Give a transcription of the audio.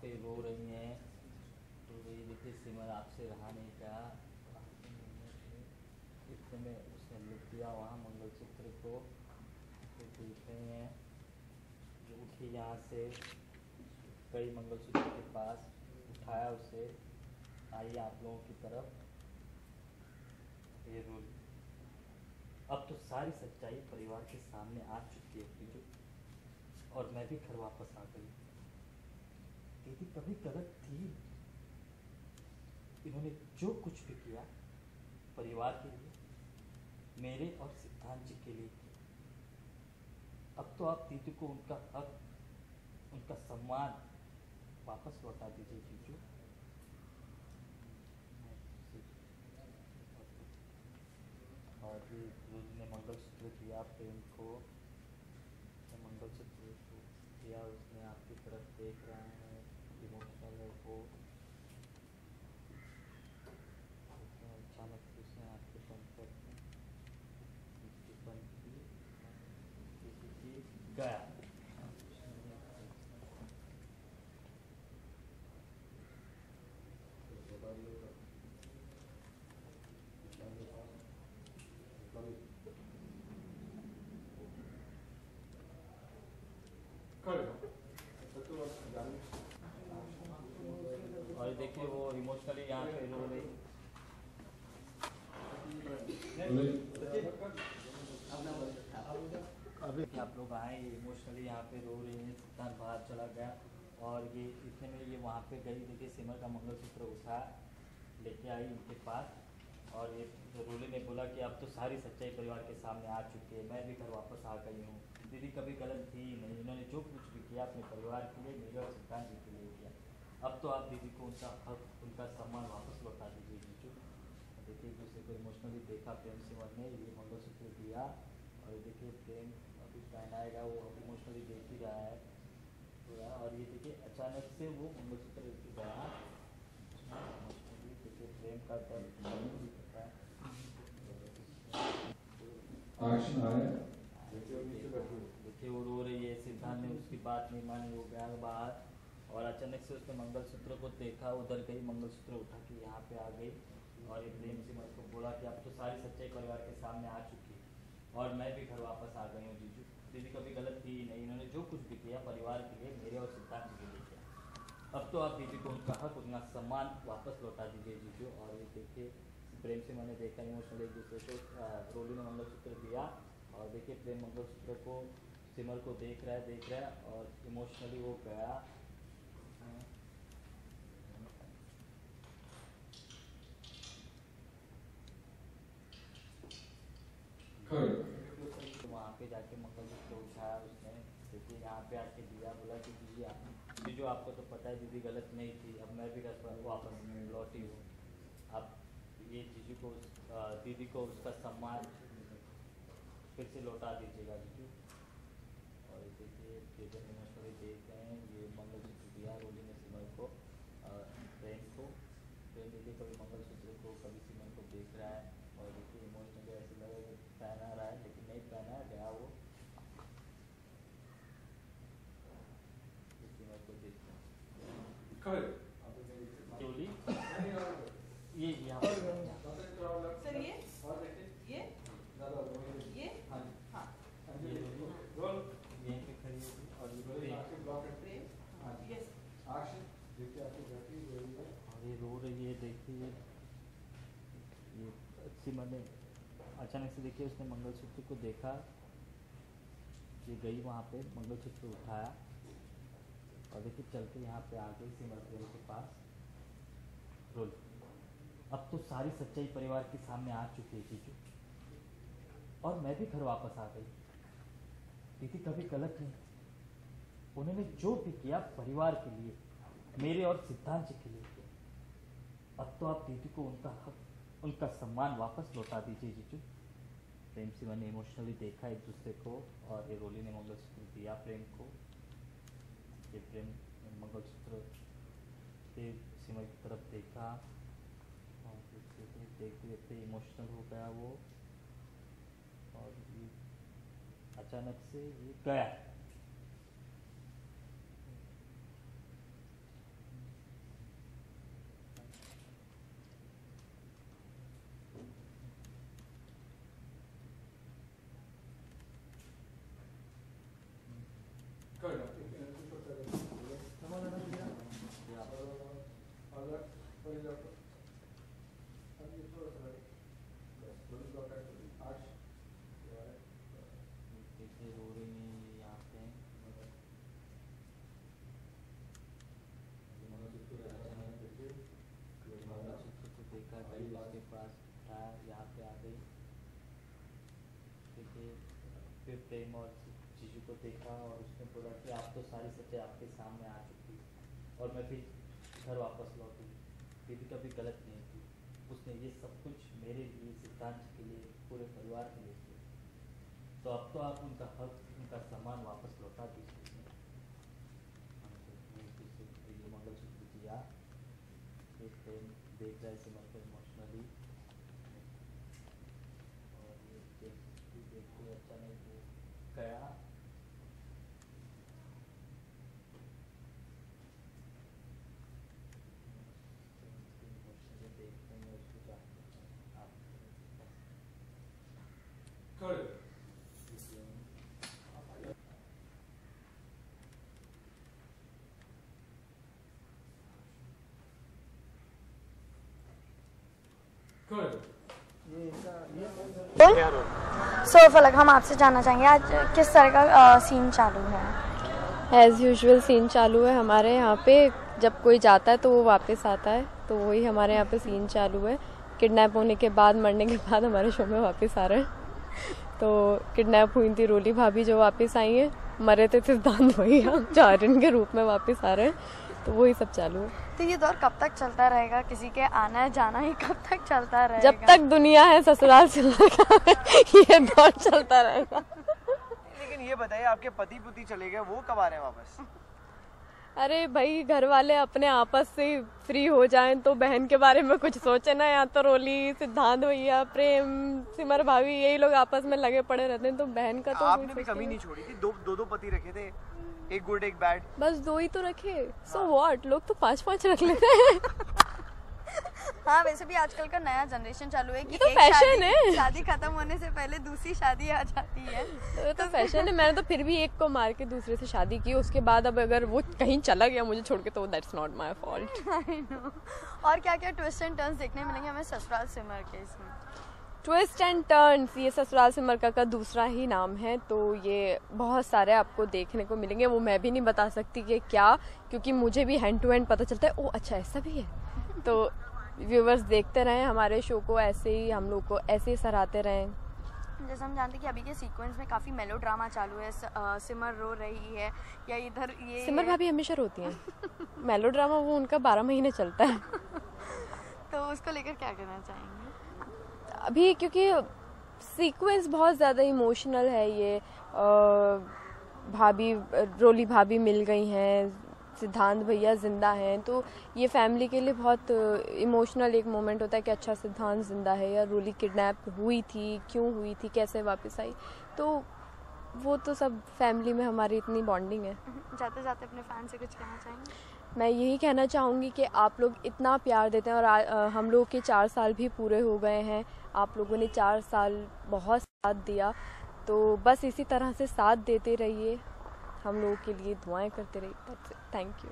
पे रो रही हैं। तो ये देखिए सिमर आपसे रहा नहीं गया। इतने में उसने लुट दिया वहाँ मंगलसूत्र को। तो देख रहे हैं जो उठी यहाँ से, कई मंगलसूत्र के पास उठाया उसे। आइए आप लोगों की तरफ। ये रोल अब तो सारी सच्चाई परिवार के सामने आ चुकी है दीदी, और मैं भी घर वापस आ गई। दीदी कभी गलत थी। इन्होंने जो कुछ भी किया परिवार के लिए, मेरे और सिद्धांत जी के लिए किया। अब तो आप दीदी को उनका हक, उनका सम्मान वापस लौटा दीजिए जीजू। और ये रोज ने मंगलसूत्र दिया प्रेम को, मंगलसूत्र दिया उसने, आपकी तरफ देख रहा है, इमोशनल है वो। अचानक से उसने आपके बंद कर बंद की गया। और देखिए वो इमोशनली यहाँ पे रो रही। अभी आप लोग आए, इमोशनली यहाँ पे रो रही हैं। सिद्धांत बाहर चला गया और ये इतने में ये वहाँ पे गई। देखिए सिमर का मंगलसूत्र उठा लेके आई उनके पास, और ये रोली ने बोला कि अब तो सारी सच्चाई परिवार के सामने आ चुकी है, मैं भी घर वापस आ गई हूँ। दीदी कभी गलत थी नहीं, इन्होंने जो कुछ भी किया अपने परिवार के लिए, मेरे और सिद्धांत जी के लिए किया। अब तो आप दीदी को उनका हक, उनका सम्मान वापस लौटा दीजिए जीजू। देखिए एक दूसरे को इमोशनली देखा प्रेम सिमर ने, ये मंगलसूत्र दिया। और देखिए प्रेम अभी पहनाएगा, वो इमोशनली देख ही रहा है पूरा। और ये देखिए अचानक से वो मंगलसूत्र गया। देखिए प्रेम का दर्द है। देखिए वो रो रही है, सिद्धांत ने उसकी बात नहीं मानी, वो गया बाहर। और अचानक से उसने मंगलसूत्र को देखा, उधर गई, मंगलसूत्र उठा के यहाँ पे आ गई। और ये प्रेम सिमर को बोला कि अब तो सारी सच्चाई परिवार के सामने आ चुकी है, और मैं भी घर वापस आ गई हूँ जीजू। दीदी कभी गलत थी नहीं, इन्होंने जो कुछ भी किया परिवार के लिए, मेरे और सिद्धांत जी के लिए किया। अब तो आप दीदी को उनका हक, उनका सम्मान वापस लौटा दीजिए जीजू। और ये देखिए प्रेम से मैंने देखा इमोशनल एक दूसरे को, रोली ने मंगलसूत्र दिया। और देखिए प्रेम मंगलसूत्र को सिमर को देख रहा है और इमोशनली वो गया। वहाँ पे जाके मंगलसूत्र उठाया उसने। देखिए यहाँ पे आके दिया, बोला कि जीजू आपको तो पता है दीदी गलत नहीं थी, अब मैं भी घर पर वापस लौटी हूँ। अब ये जीजू को दीदी को उसका सम्मान फिर से लौटा दीजिएगा जीजू। और देखिए केजन इमोशनली देख रहे हैं, ये मंगलसूत्र दिया रोली ने सिमर को, प्रेम को। प्रेम देखिए कभी मंगलसूत्र को, कभी सिमर को देख रहा है। और देखिए इमोशनली ऐसे लग रहा है पहना रहा है, लेकिन नहीं पहना है, गया वो सिमर को देख रहा है। चोली ये यहाँ सर ये हाँ यहीं पे खड़ी होगी। और ये रो रही है। देखिए ये सिमर ने अचानक से, देखिए उसने मंगलसूत्र को देखा, ये गई वहाँ पे मंगलसूत्र उठाया। और देखिए चल के यहाँ पे आ गई सिमर प्रेम के पास। रोल अब तो सारी सच्चाई परिवार के सामने आ चुकी है जीजू, और मैं भी घर वापस आ गई। दीदी कभी गलत नहीं, उन्होंने जो भी किया परिवार के लिए, मेरे और सिद्धांत जी के लिए किया। अब तो आप दीदी को उनका हक, उनका सम्मान वापस लौटा दीजिए जीजू। प्रेम सिमर ने इमोशनली देखा एक दूसरे को, और ये रोली ने मंगलसूत्र दिया प्रेम को। ये प्रेम मंगलसूत्र के सिमर की तरफ देखा, और देखते देखते इमोशनल हो गया वो। और ये अचानक से ये गया। कैसे रो रही हैं ये यहाँ पे मंगलसूत्र को देखा कि उसके पास उठाया, यहाँ पे आ गई। ठीक है, फिर प्रेम और जीजू को देखा और उसने बोला कि आप तो सारी सच्चाई आपके सामने आ चुकी और मैं फिर घर वापस लौटी। ये भी कभी गलत नहीं थी, उसने ये सब कुछ मेरे लिए, सिद्धांत के लिए, पूरे परिवार के लिए किया। तो अब तो आप उनका हक, उनका सम्मान वापस लौटा दीजिए। ये मंगलसूत्र दिया, फिर प्रेम देख रहा है सिमर को इमोशनली, और ये देख के अचानक वो गया। इमोशनली देखते हैं उसको जानते हैं आप। सो फलक, हम आपसे जानना चाहेंगे आज किस तरह का सीन चालू है? एज़ यूजुअल सीन चालू है हमारे यहाँ पे। जब कोई जाता है तो वो वापस आता है, तो वही हमारे यहाँ पे सीन चालू है। किडनैप होने के बाद, मरने के बाद हमारे शो में वापस आ रहे हैं। तो किडनैप हुई थी रोली भाभी जो वापस आई है, मरे थे सिद्धांत भैया जारिन के रूप में वापस आ रहे हैं, तो वही सब चालू है। तो ये दौर कब तक चलता रहेगा? किसी के आना है जाना ही कब तक चलता रहेगा? जब तक दुनिया है ससुराल सिमर का ये दौर चलता रहेगा। लेकिन ये बताइए, आपके पति पुति चले गए, वो कब आ रहे हैं वापस? अरे भाई, घर वाले अपने आपस से फ्री हो जाएं तो बहन के बारे में कुछ सोचे ना। यहाँ तो रोली, सिद्धांत भैया, प्रेम, सिमर भाभी, यही लोग आपस में लगे पड़े रहते हैं, तो बहन का तो आपने भी कमी नहीं छोड़ी थी। दो पति रखे थे, एक गुड एक बैड। बस 2 ही तो रखे। सो व्हाट, लोग तो 5-5 रख लेते हैं। हाँ, वैसे भी आजकल का नया जनरेशन चालू है कि तो एक फैशन है। शादी खत्म होने से पहले दूसरी शादी आ जाती है। तो फैशन है। मैंने तो फिर भी एक को मार के दूसरे से शादी की, उसके बाद अब अगर वो कहीं चला गया मुझे छोड़ के, तो that's not my fault. I know. और क्या क्या ट्विस्ट एंड टर्न्स देखने मिलेंगे हमें ससुराल सिमर के इसमें? ट्विस्ट एंड टर्न्स, ये ससुराल सिमर का दूसरा ही नाम है, तो ये बहुत सारे आपको देखने को मिलेंगे। वो मैं भी नहीं बता सकती कि क्या, क्योंकि मुझे भी हैंड टू हैंड पता चलता है। ओ अच्छा, ऐसा भी है। तो व्यूवर्स देखते रहें हमारे शो को, ऐसे ही हम लोग को ऐसे ही सराहते रहें। जैसे हम जानते हैं कि अभी के सीक्वेंस में काफी मेलो ड्रामा चालू है। सिमर रो रही है या इधर ये सिमर भाभी हमेशा रोती हैं। मेलो ड्रामा वो उनका 12 महीने चलता है। तो उसको लेकर क्या कहना चाहेंगे अभी? क्योंकि सीक्वेंस बहुत ज़्यादा इमोशनल है। ये भाभी, रोली भाभी मिल गई हैं, सिद्धांत भैया जिंदा हैं, तो ये फैमिली के लिए बहुत इमोशनल एक मोमेंट होता है कि अच्छा सिद्धांत जिंदा है, या रोली किडनैप हुई थी, क्यों हुई थी, कैसे वापस आई। तो वो तो सब फैमिली में हमारी इतनी बॉन्डिंग है। जाते जाते अपने फैन से कुछ कहना चाहेंगे? मैं यही कहना चाहूँगी कि आप लोग इतना प्यार देते हैं, और हम लोग के 4 साल भी पूरे हो गए हैं। आप लोगों ने 4 साल बहुत साथ दिया, तो बस इसी तरह से साथ देते रहिए, हम लोगों के लिए दुआएं करते रहिए। Thank you.